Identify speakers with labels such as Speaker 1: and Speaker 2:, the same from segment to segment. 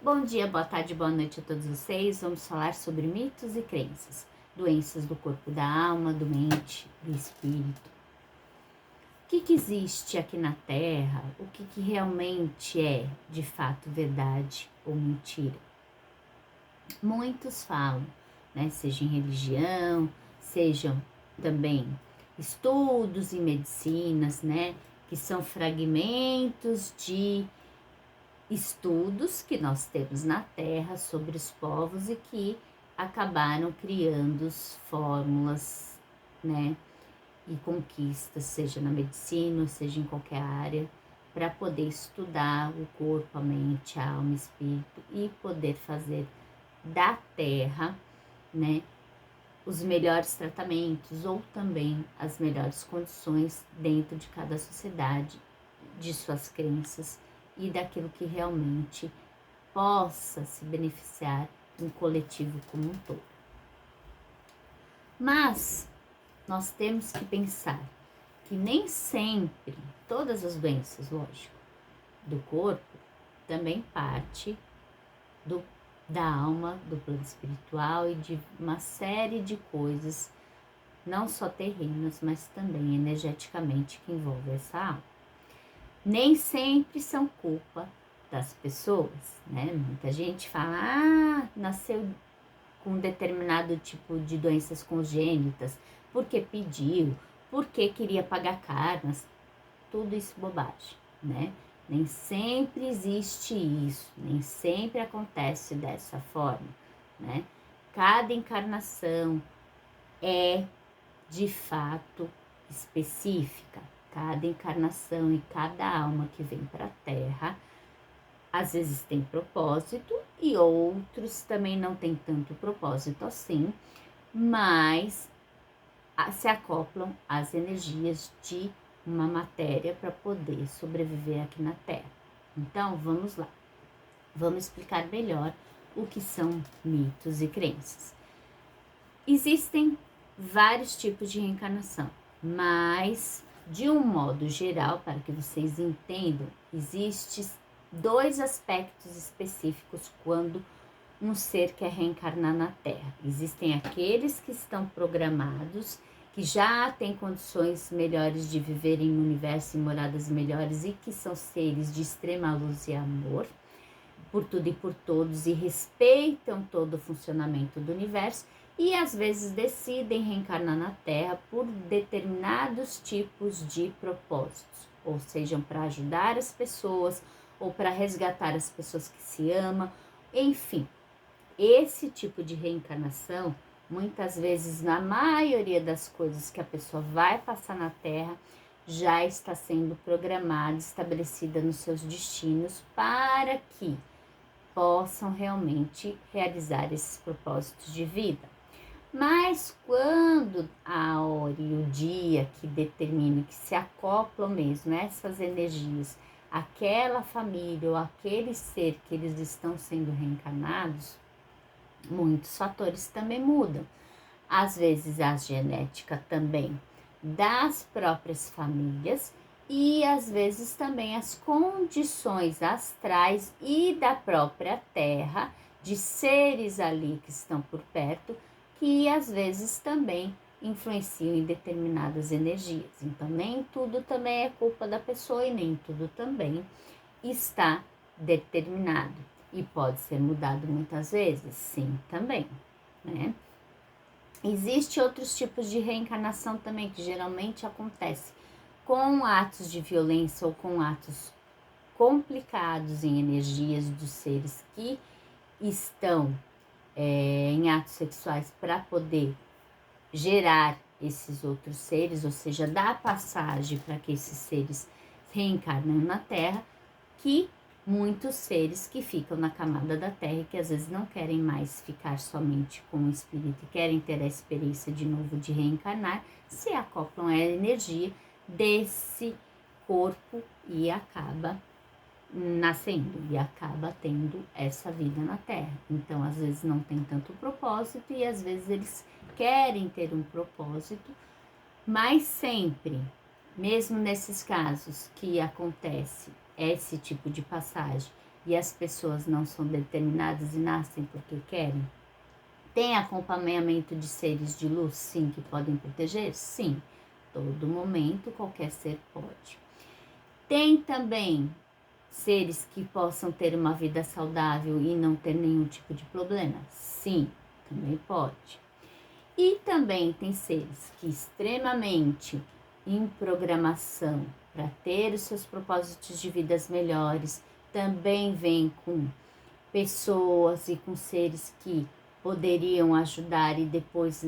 Speaker 1: Bom dia, boa tarde, boa noite a todos vocês. Vamos falar sobre mitos e crenças, doenças do corpo e da alma, do mente, do espírito. O que existe aqui na Terra? O que realmente é, de fato, verdade ou mentira? Muitos falam, né? Seja em religião, sejam também estudos em medicinas, né? Que são fragmentos de estudos que nós temos na Terra sobre os povos e que acabaram criando fórmulas, né, e conquistas, seja na medicina, seja em qualquer área, para poder estudar o corpo, a mente, a alma, o espírito e poder fazer da Terra, né, os melhores tratamentos ou também as melhores condições dentro de cada sociedade, de suas crenças e daquilo que realmente possa se beneficiar um coletivo como um todo. Mas nós temos que pensar que nem sempre todas as doenças, lógico, do corpo também parte da alma, do plano espiritual e de uma série de coisas, não só terrenas, mas também energeticamente que envolve essa alma. Nem sempre são culpa das pessoas, né? Muita gente fala, nasceu com determinado tipo de doenças congênitas, porque pediu, porque queria pagar karmas, tudo isso bobagem, né? Nem sempre existe isso, nem sempre acontece dessa forma, né? Cada encarnação é de fato específica. Cada encarnação e cada alma que vem para a Terra, às vezes tem propósito e outros também não tem tanto propósito assim, mas se acoplam às energias de uma matéria para poder sobreviver aqui na Terra. Então, vamos lá. Vamos explicar melhor o que são mitos e crenças. Existem vários tipos de reencarnação, mas de um modo geral, para que vocês entendam, existem dois aspectos específicos quando um ser quer reencarnar na Terra. Existem aqueles que estão programados, que já têm condições melhores de viverem no universo em moradas melhores e que são seres de extrema luz e amor por tudo e por todos e respeitam todo o funcionamento do universo e às vezes decidem reencarnar na Terra por determinados tipos de propósitos, ou sejam para ajudar as pessoas ou para resgatar as pessoas que se amam, enfim. Esse tipo de reencarnação, muitas vezes, na maioria das coisas que a pessoa vai passar na Terra, já está sendo programada, estabelecida nos seus destinos para que possam realmente realizar esses propósitos de vida. Mas quando a hora e o dia que determina, que se acoplam mesmo essas energias, aquela família ou aquele ser que eles estão sendo reencarnados, muitos fatores também mudam. Às vezes a genética também das próprias famílias e às vezes também as condições astrais e da própria Terra, de seres ali que estão por perto, que às vezes também influenciam em determinadas energias. Então nem tudo também é culpa da pessoa e nem tudo também está determinado. E pode ser mudado muitas vezes? Sim, também, né? Existem outros tipos de reencarnação também, que geralmente acontece com atos de violência ou com atos complicados em energias dos seres que estão em atos sexuais para poder gerar esses outros seres, ou seja, dar passagem para que esses seres reencarnem na Terra, que muitos seres que ficam na camada da Terra e que às vezes não querem mais ficar somente com o espírito e querem ter a experiência de novo de reencarnar, se acoplam à energia desse corpo e acaba nascendo e acaba tendo essa vida na Terra. Então, às vezes não tem tanto propósito e às vezes eles querem ter um propósito, mas sempre, mesmo nesses casos que acontece esse tipo de passagem e as pessoas não são determinadas e nascem porque querem? Tem acompanhamento de seres de luz, sim, que podem proteger? Sim, todo momento qualquer ser pode. Tem também seres que possam ter uma vida saudável e não ter nenhum tipo de problema? Sim, também pode. E também tem seres que extremamente em programação para ter os seus propósitos de vidas melhores, também vem com pessoas e com seres que poderiam ajudar e depois,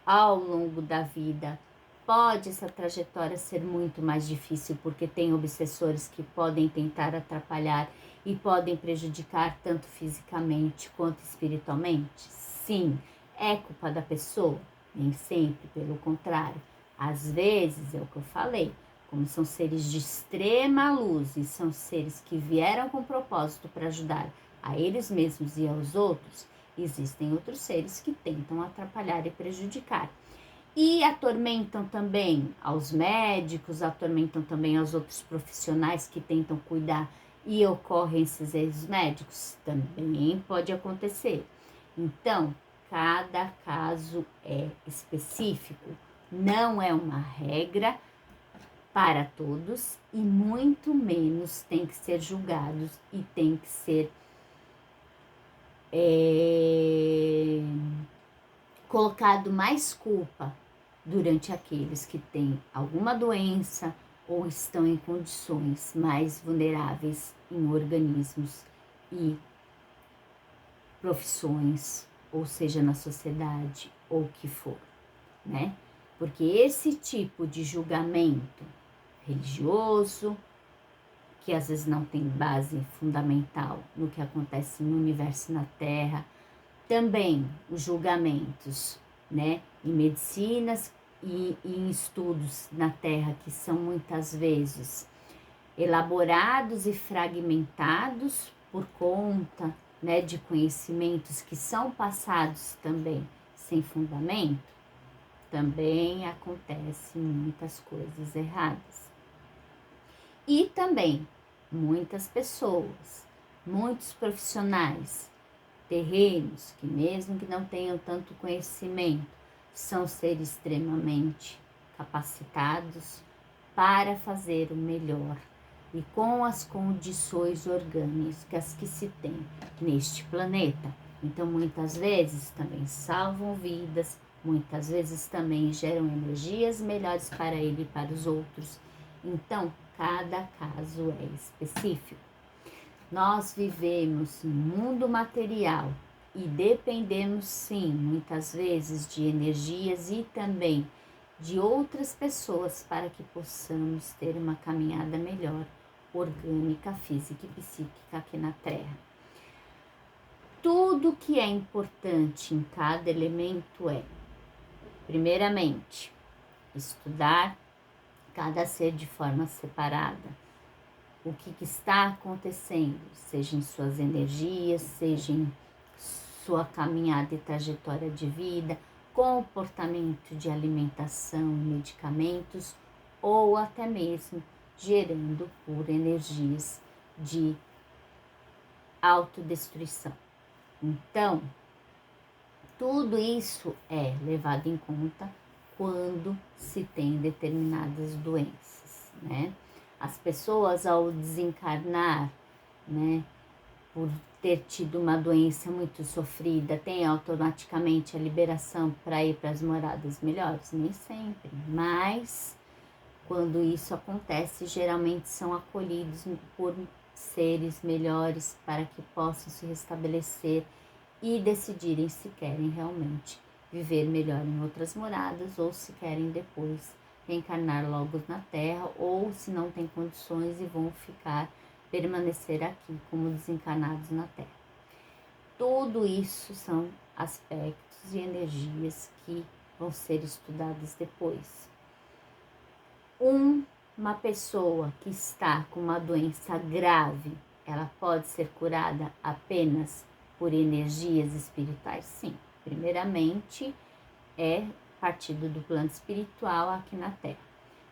Speaker 1: ao longo da vida, pode essa trajetória ser muito mais difícil, porque tem obsessores que podem tentar atrapalhar e podem prejudicar tanto fisicamente quanto espiritualmente? Sim. É culpa da pessoa? Nem sempre, pelo contrário. Às vezes, é o que eu falei, como são seres de extrema luz e são seres que vieram com propósito para ajudar a eles mesmos e aos outros, existem outros seres que tentam atrapalhar e prejudicar. E atormentam também aos médicos, atormentam também aos outros profissionais que tentam cuidar e ocorrem esses erros médicos? Também pode acontecer. Então, cada caso é específico, não é uma regra para todos e muito menos tem que ser julgados e tem que ser colocado mais culpa durante aqueles que têm alguma doença ou estão em condições mais vulneráveis em organismos e profissões, ou seja, na sociedade, ou o que for, né? Porque esse tipo de julgamento religioso, que às vezes não tem base fundamental no que acontece no universo e na Terra, também os julgamentos, né, em medicinas e em estudos na Terra, que são muitas vezes elaborados e fragmentados por conta, né, de conhecimentos que são passados também sem fundamento, também acontecem muitas coisas erradas. E também muitas pessoas, muitos profissionais, terrenos, que mesmo que não tenham tanto conhecimento, são seres extremamente capacitados para fazer o melhor e com as condições orgânicas que se tem neste planeta. Então, muitas vezes também salvam vidas, muitas vezes também geram energias melhores para ele e para os outros. Então, cada caso é específico. Nós vivemos no mundo material e dependemos, sim, muitas vezes de energias e também de outras pessoas para que possamos ter uma caminhada melhor, orgânica, física e psíquica aqui na Terra. Tudo que é importante em cada elemento é, primeiramente, estudar cada ser de forma separada. O que está acontecendo, seja em suas energias, seja em sua caminhada e trajetória de vida, comportamento de alimentação e medicamentos, ou até mesmo gerando por energias de autodestruição. Então, tudo isso é levado em conta quando se tem determinadas doenças, né? As pessoas, ao desencarnar, né, por ter tido uma doença muito sofrida, têm automaticamente a liberação para ir para as moradas melhores? Nem sempre, mas quando isso acontece, geralmente são acolhidos por seres melhores para que possam se restabelecer e decidirem se querem realmente viver melhor em outras moradas ou se querem depois reencarnar logo na Terra, ou se não têm condições e vão permanecer aqui como desencarnados na Terra. Tudo isso são aspectos e energias que vão ser estudados depois. Uma pessoa que está com uma doença grave, ela pode ser curada apenas por energias espirituais? Sim. Primeiramente, é partido do plano espiritual aqui na Terra.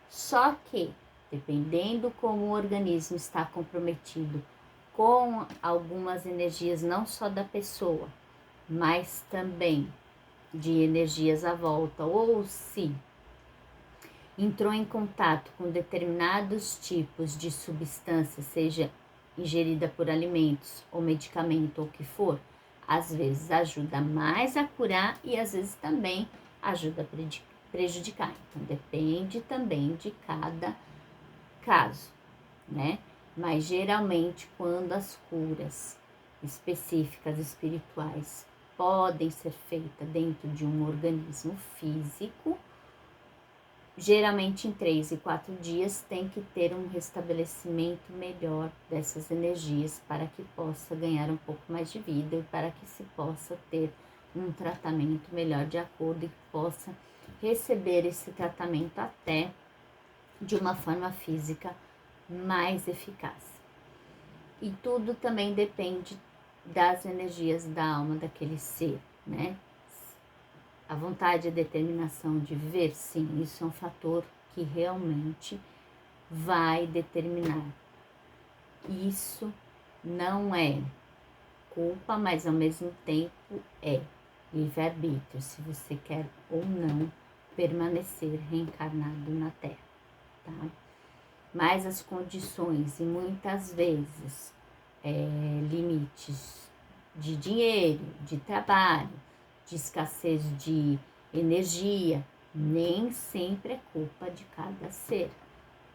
Speaker 1: Só que, dependendo como o organismo está comprometido com algumas energias não só da pessoa, mas também de energias à volta, ou se entrou em contato com determinados tipos de substância, seja ingerida por alimentos ou medicamento ou o que for, às vezes ajuda mais a curar e às vezes também ajuda a prejudicar. Então depende também de cada caso, né? Mas geralmente quando as curas específicas espirituais podem ser feitas dentro de um organismo físico, geralmente em 3 e 4 dias tem que ter um restabelecimento melhor dessas energias para que possa ganhar um pouco mais de vida e para que se possa ter um tratamento melhor de acordo e possa receber esse tratamento até de uma forma física mais eficaz. E tudo também depende das energias da alma daquele ser, né? A vontade e a determinação de viver, sim, isso é um fator que realmente vai determinar. Isso não é culpa, mas ao mesmo tempo é livre-arbítrio, se você quer ou não permanecer reencarnado na Terra, tá? Mas as condições e muitas vezes limites de dinheiro, de trabalho, de escassez de energia, nem sempre é culpa de cada ser.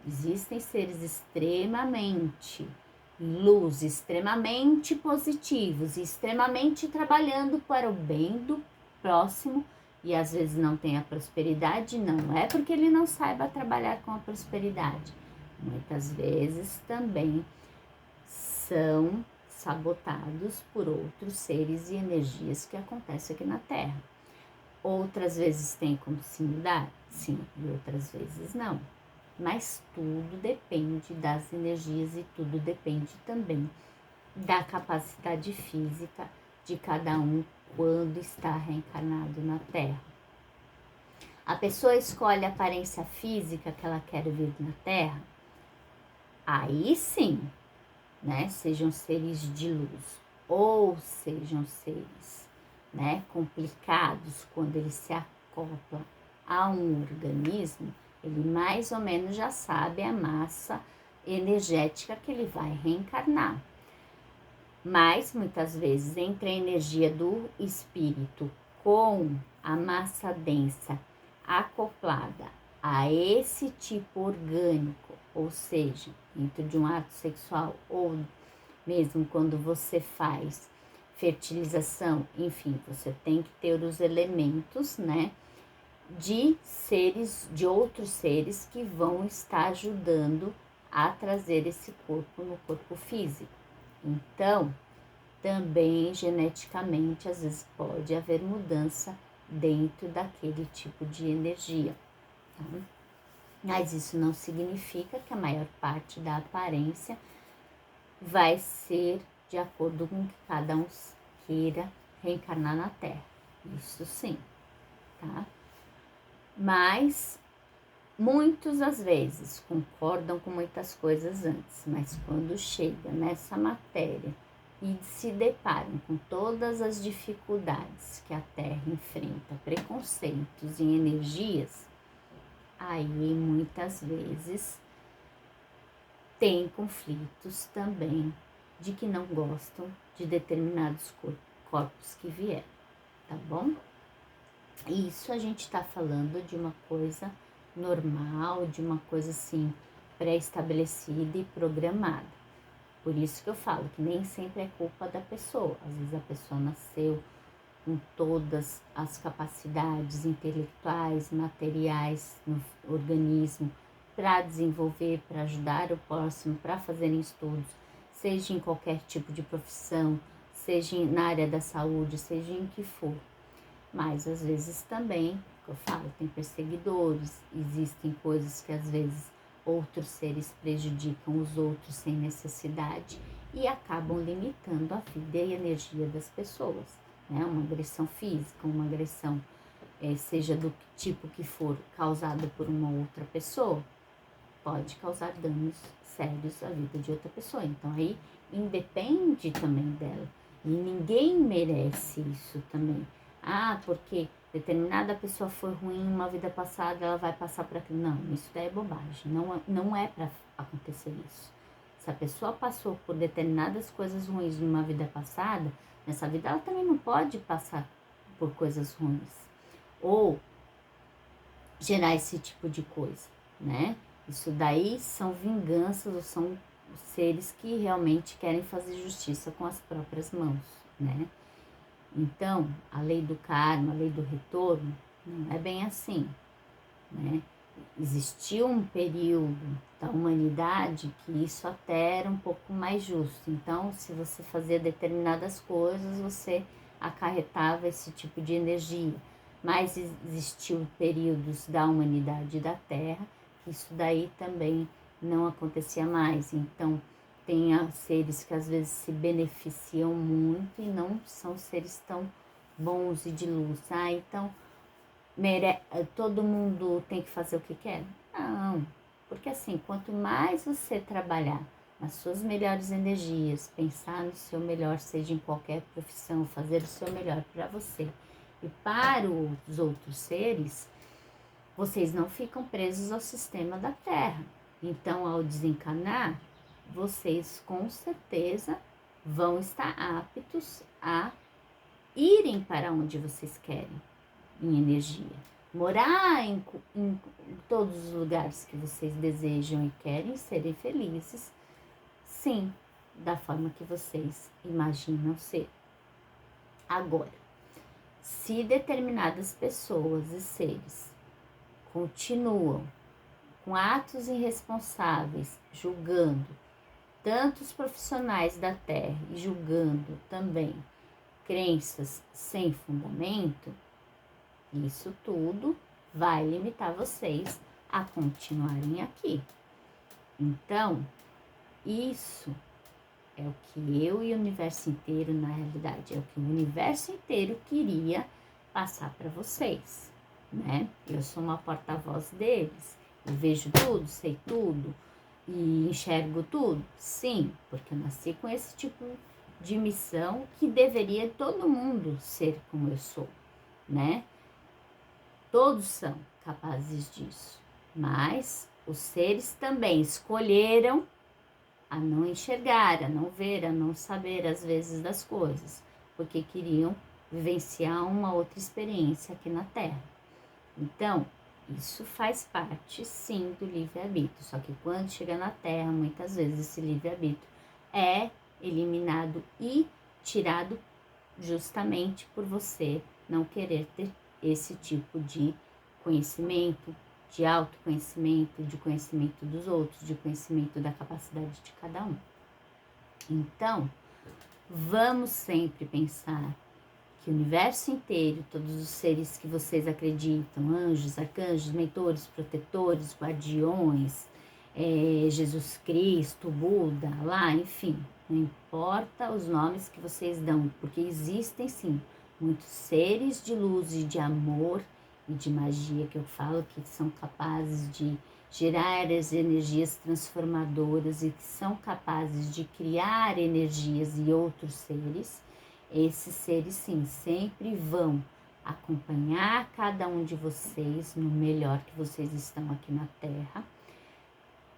Speaker 1: Existem seres extremamente luz, extremamente positivos, extremamente trabalhando para o bem do próximo e às vezes não tem a prosperidade, não é porque ele não saiba trabalhar com a prosperidade. Muitas vezes também são sabotados por outros seres e energias que acontecem aqui na Terra. Outras vezes tem como se mudar? Sim, e outras vezes não. Mas tudo depende das energias e tudo depende também da capacidade física de cada um quando está reencarnado na Terra. A pessoa escolhe a aparência física que ela quer vir na Terra, aí sim, né, sejam seres de luz ou sejam seres, né, complicados, quando ele se acopla a um organismo, ele mais ou menos já sabe a massa energética que ele vai reencarnar. Mas muitas vezes entre a energia do espírito com a massa densa acoplada a esse tipo orgânico, ou seja, dentro de um ato sexual ou mesmo quando você faz fertilização, enfim, você tem que ter os elementos, né, de seres, de outros seres que vão estar ajudando a trazer esse corpo no corpo físico. Então, também geneticamente, às vezes pode haver mudança dentro daquele tipo de energia, tá? Mas isso não significa que a maior parte da aparência vai ser de acordo com o que cada um queira reencarnar na Terra. Isso sim, tá? Mas muitos às vezes concordam com muitas coisas antes, mas quando chega nessa matéria e se deparam com todas as dificuldades que a Terra enfrenta, preconceitos e energias, aí muitas vezes tem conflitos também de que não gostam de determinados corpos que vieram, tá bom? Isso a gente tá falando de uma coisa normal, de uma coisa assim pré-estabelecida e programada. Por isso que eu falo que nem sempre é culpa da pessoa. Às vezes a pessoa nasceu com todas as capacidades intelectuais, materiais no organismo para desenvolver, para ajudar o próximo, para fazerem estudos, seja em qualquer tipo de profissão, seja na área da saúde, seja em que for. Mas às vezes também, eu falo, tem perseguidores, existem coisas que às vezes outros seres prejudicam os outros sem necessidade e acabam limitando a vida e a energia das pessoas, né? Uma agressão física, uma agressão, seja do tipo que for, causada por uma outra pessoa, pode causar danos sérios à vida de outra pessoa. Então aí independe também dela. E ninguém merece isso também. Ah, porque determinada pessoa foi ruim em uma vida passada, ela vai passar por aquilo. Não, isso daí é bobagem. Não é para acontecer isso. Se a pessoa passou por determinadas coisas ruins numa vida passada, nessa vida ela também não pode passar por coisas ruins. Ou gerar esse tipo de coisa, né? Isso daí são vinganças ou são seres que realmente querem fazer justiça com as próprias mãos, né? Então, a lei do karma, a lei do retorno, não é bem assim, né? Existiu um período da humanidade que isso até era um pouco mais justo. Então, se você fazia determinadas coisas, você acarretava esse tipo de energia. Mas existiu períodos da humanidade e da Terra que isso daí também não acontecia mais. Então, tem seres que às vezes se beneficiam muito e não são seres tão bons e de luz. Ah, então todo mundo tem que fazer o que quer? Não, porque assim, quanto mais você trabalhar nas suas melhores energias, pensar no seu melhor, seja em qualquer profissão, fazer o seu melhor para você e para os outros seres, vocês não ficam presos ao sistema da Terra. Então, ao desencarnar, vocês com certeza vão estar aptos a irem para onde vocês querem em energia. Morar em todos os lugares que vocês desejam e querem, serem felizes, sim, da forma que vocês imaginam ser. Agora, se determinadas pessoas e seres continuam com atos irresponsáveis, julgando tanto os profissionais da Terra e julgando também crenças sem fundamento, isso tudo vai limitar vocês a continuarem aqui. Então, isso é o que eu e o universo inteiro, na realidade, é o que o universo inteiro queria passar para vocês, né? Eu sou uma porta-voz deles, eu vejo tudo, sei tudo e enxergo tudo. Sim, porque eu nasci com esse tipo de missão que deveria todo mundo ser como eu sou, né? Todos são capazes disso, mas os seres também escolheram a não enxergar, a não ver, a não saber às vezes das coisas, porque queriam vivenciar uma outra experiência aqui na Terra. Então, isso faz parte sim do livre-arbítrio, só que quando chega na Terra, muitas vezes esse livre-arbítrio é eliminado e tirado justamente por você não querer ter esse tipo de conhecimento, de autoconhecimento, de conhecimento dos outros, de conhecimento da capacidade de cada um. Então, vamos sempre pensar que o universo inteiro, todos os seres que vocês acreditam, anjos, arcanjos, mentores, protetores, guardiões, Jesus Cristo, Buda, lá, enfim, não importa os nomes que vocês dão, porque existem sim muitos seres de luz e de amor e de magia que eu falo que são capazes de gerar as energias transformadoras e que são capazes de criar energias e outros seres. Esses seres sim sempre vão acompanhar cada um de vocês no melhor que vocês estão aqui na Terra,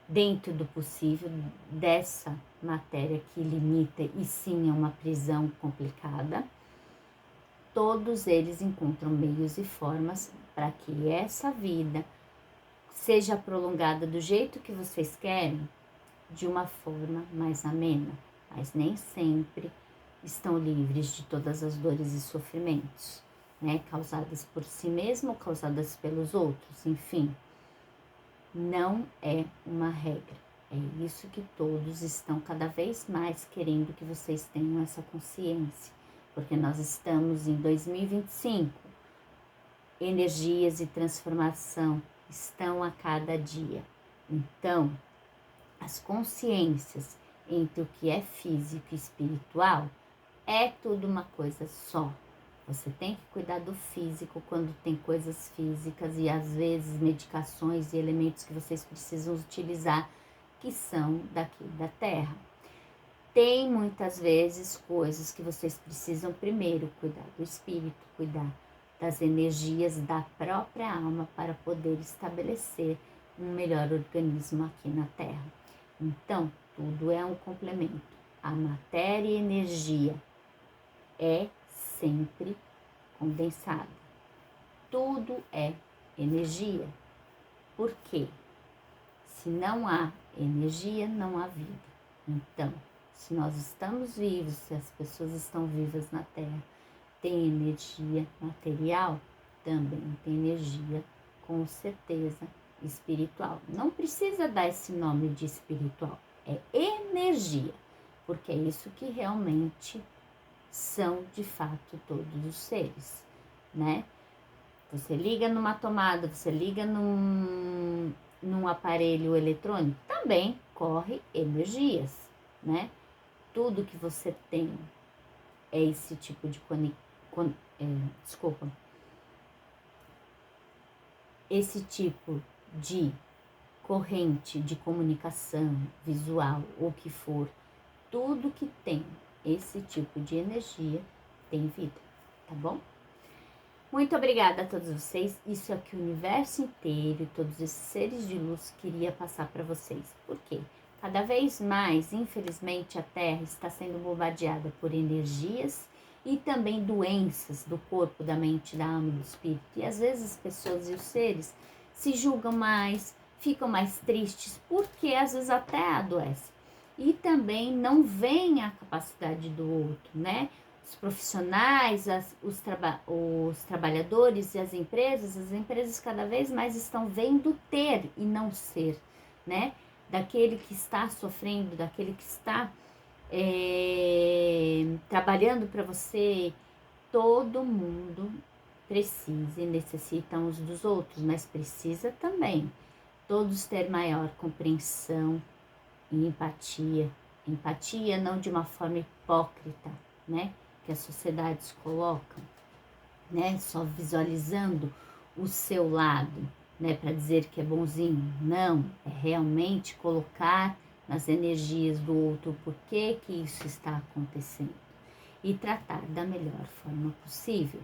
Speaker 1: dentro do possível dessa matéria que limita e sim é uma prisão complicada. Todos eles encontram meios e formas para que essa vida seja prolongada do jeito que vocês querem, de uma forma mais amena, mas nem sempre estão livres de todas as dores e sofrimentos, né, causadas por si mesmo ou causadas pelos outros, enfim. Não é uma regra, é isso que todos estão cada vez mais querendo que vocês tenham essa consciência, porque nós estamos em 2025, energias e transformação estão a cada dia, então as consciências entre o que é físico e espiritual é tudo uma coisa só, Você tem que cuidar do físico quando tem coisas físicas e às vezes medicações e elementos que vocês precisam utilizar que são daqui da Terra. Tem muitas vezes coisas que vocês precisam primeiro cuidar do espírito, cuidar das energias da própria alma para poder estabelecer um melhor organismo aqui na Terra. Então, tudo é um complemento. A matéria e energia é sempre condensada. Tudo é energia. Por quê? Se não há energia, não há vida. Então, se nós estamos vivos, se as pessoas estão vivas na Terra, tem energia material, também tem energia, com certeza, espiritual. Não precisa dar esse nome de espiritual, é energia, porque é isso que realmente são, de fato, todos os seres, né? Você liga numa tomada, você liga num aparelho eletrônico, também corre energias, né? Tudo que você tem é esse tipo de esse tipo de corrente de comunicação visual ou que for, tudo que tem esse tipo de energia tem vida, tá bom? Muito obrigada a todos vocês. Isso é o que o universo inteiro, todos esses seres de luz queria passar para vocês. Por quê? Cada vez mais, infelizmente, a Terra está sendo bombardeada por energias e também doenças do corpo, da mente, da alma e do espírito. E às vezes as pessoas e os seres se julgam mais, ficam mais tristes, porque às vezes até adoecem. E também não veem a capacidade do outro, né? Os profissionais, os trabalhadores e as empresas cada vez mais estão vendo ter e não ser, né? Daquele que está sofrendo, daquele que está trabalhando para você. Todo mundo precisa e necessita uns dos outros, mas precisa também todos ter maior compreensão e empatia. Empatia não de uma forma hipócrita, né? Que as sociedades colocam, né? Só visualizando o seu lado, né? Para dizer que é bonzinho. Não, é realmente colocar nas energias do outro por que isso está acontecendo e tratar da melhor forma possível.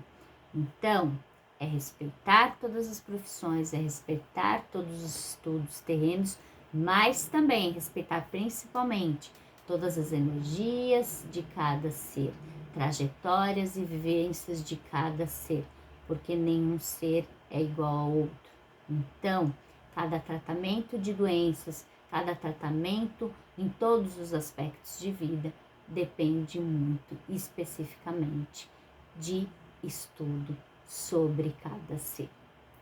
Speaker 1: Então, é respeitar todas as profissões, é respeitar todos os estudos terrenos, mas também respeitar principalmente todas as energias de cada ser, trajetórias e vivências de cada ser, porque nenhum ser é igual ao outro. Então, cada tratamento de doenças, cada tratamento em todos os aspectos de vida depende muito especificamente de estudo sobre cada ser,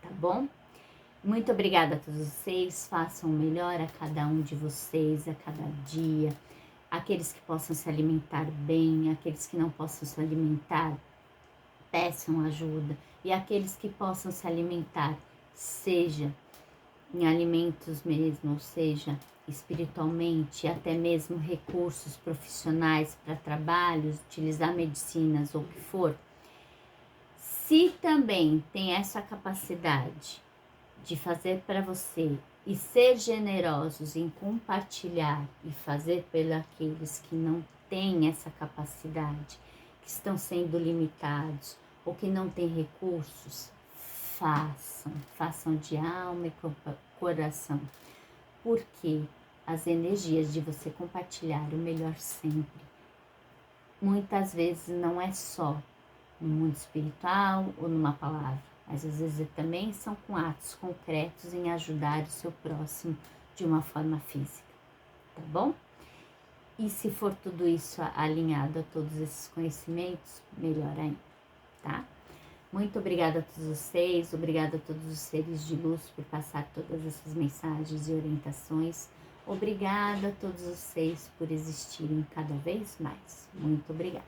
Speaker 1: tá bom? Muito obrigada a todos vocês, façam o melhor a cada um de vocês, a cada dia. Aqueles que possam se alimentar bem, aqueles que não possam se alimentar, peçam ajuda. E aqueles que possam se alimentar, seja em alimentos mesmo, ou seja, espiritualmente, até mesmo recursos profissionais para trabalhos, utilizar medicinas ou o que for. Se também tem essa capacidade de fazer para você e ser generosos em compartilhar e fazer pelos que não têm essa capacidade, que estão sendo limitados ou que não têm recursos, façam de alma e coração, porque as energias de você compartilhar o melhor sempre, muitas vezes não é só no mundo espiritual ou numa palavra, mas às vezes também são com atos concretos em ajudar o seu próximo de uma forma física, tá bom? E se for tudo isso alinhado a todos esses conhecimentos, melhor ainda, tá? Muito obrigada a todos vocês, obrigada a todos os seres de luz por passar todas essas mensagens e orientações. Obrigada a todos vocês por existirem cada vez mais. Muito obrigada.